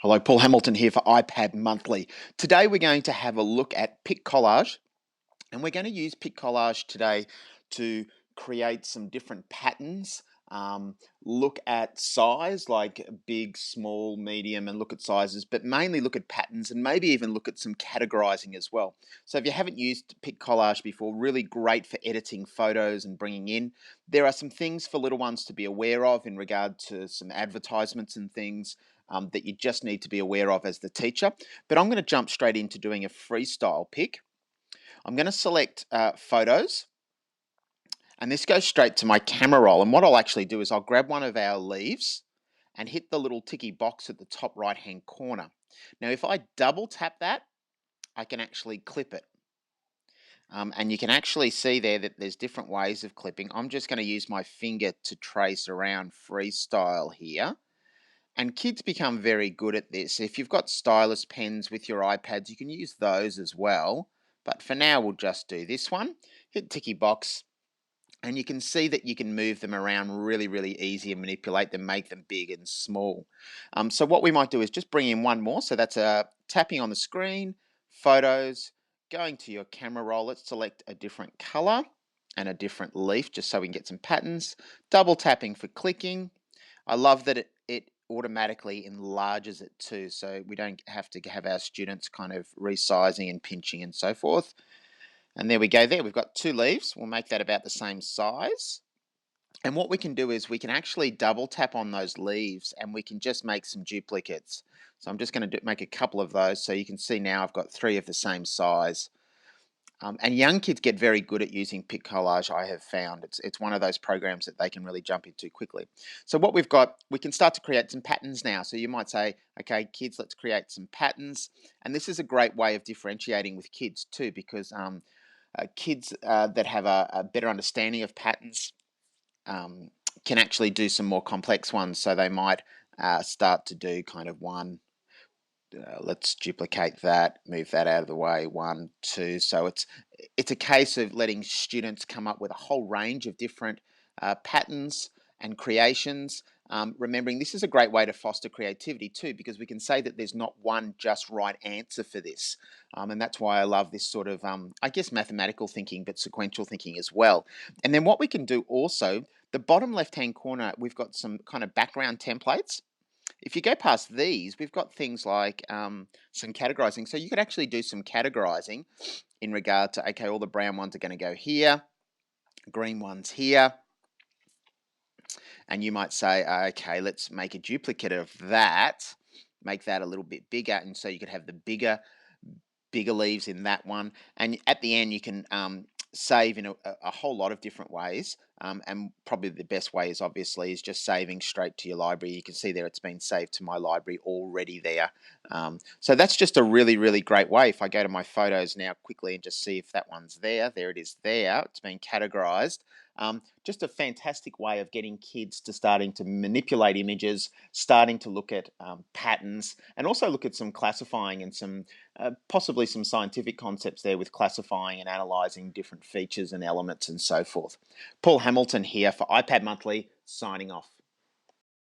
Hello, Paul Hamilton here for iPad Monthly. Today we're going to have a look at Pic Collage, and we're going to use Pic Collage today to create some different patterns, look at size like big, small, medium, and look at sizes, but mainly look at patterns and maybe even look at some categorizing as well. So if you haven't used Pic Collage before, really great for editing photos and bringing in. There are some things for little ones to be aware of in regard to some advertisements and things that you just need to be aware of as the teacher. But I'm going to jump straight into doing a freestyle pic. I'm going to select photos, and this goes straight to my camera roll. And what I'll actually do is I'll grab one of our leaves and hit the little ticky box at the top right hand corner. Now if I double tap that, I can actually clip it. And you can actually see there that there's different ways of clipping. I'm just going to use my finger to trace around freestyle here. And kids become very good at this. If you've got stylus pens with your iPads, you can use those as well. But for now, we'll just do this one. Hit ticky box. And you can see that you can move them around really, really easy and manipulate them, make them big and small. So what we might do is just bring in one more. So that's tapping on the screen, photos, going to your camera roll. Let's select a different color and a different leaf just so we can get some patterns. Double tapping for clicking. I love that it automatically enlarges it too, so we don't have to have our students kind of resizing and pinching and so forth. And there we go there. We've got two leaves. We'll make that about the same size. And what we can do is we can actually double tap on those leaves and we can just make some duplicates. So I'm just going to make a couple of those so you can see now I've got three of the same size. And young kids get very good at using Pic Collage, I have found. It's one of those programs that they can really jump into quickly. So what we've got, we can start to create some patterns now. So you might say, okay, kids, let's create some patterns. And this is a great way of differentiating with kids too, because kids that have a better understanding of patterns can actually do some more complex ones. So they might start to do kind of one. Let's duplicate that, move that out of the way, 1, 2. So it's a case of letting students come up with a whole range of different patterns and creations. Remembering this is a great way to foster creativity too, because we can say that there's not one just right answer for this. And that's why I love this sort of, I guess, mathematical thinking, but sequential thinking as well. And then what we can do also, the bottom left-hand corner, we've got some kind of background templates. If you go past these, we've got things like some categorizing. So you could actually do some categorizing in regard to, okay, all the brown ones are going to go here, green ones here. And you might say, okay, let's make a duplicate of that, make that a little bit bigger. And so you could have the bigger leaves in that one. And at the end, you can save in a whole lot of different ways. And probably the best way is obviously is just saving straight to your library. You can see there it's been saved to my library already there. So that's just a really, really great way. If I go to my photos now quickly and just see if that one's there. There it is there. It's been categorized. Just a fantastic way of getting kids to starting to manipulate images, starting to look at patterns, and also look at some classifying and some possibly some scientific concepts there with classifying and analysing different features and elements and so forth. Paul Hamilton here for iPad Monthly, signing off.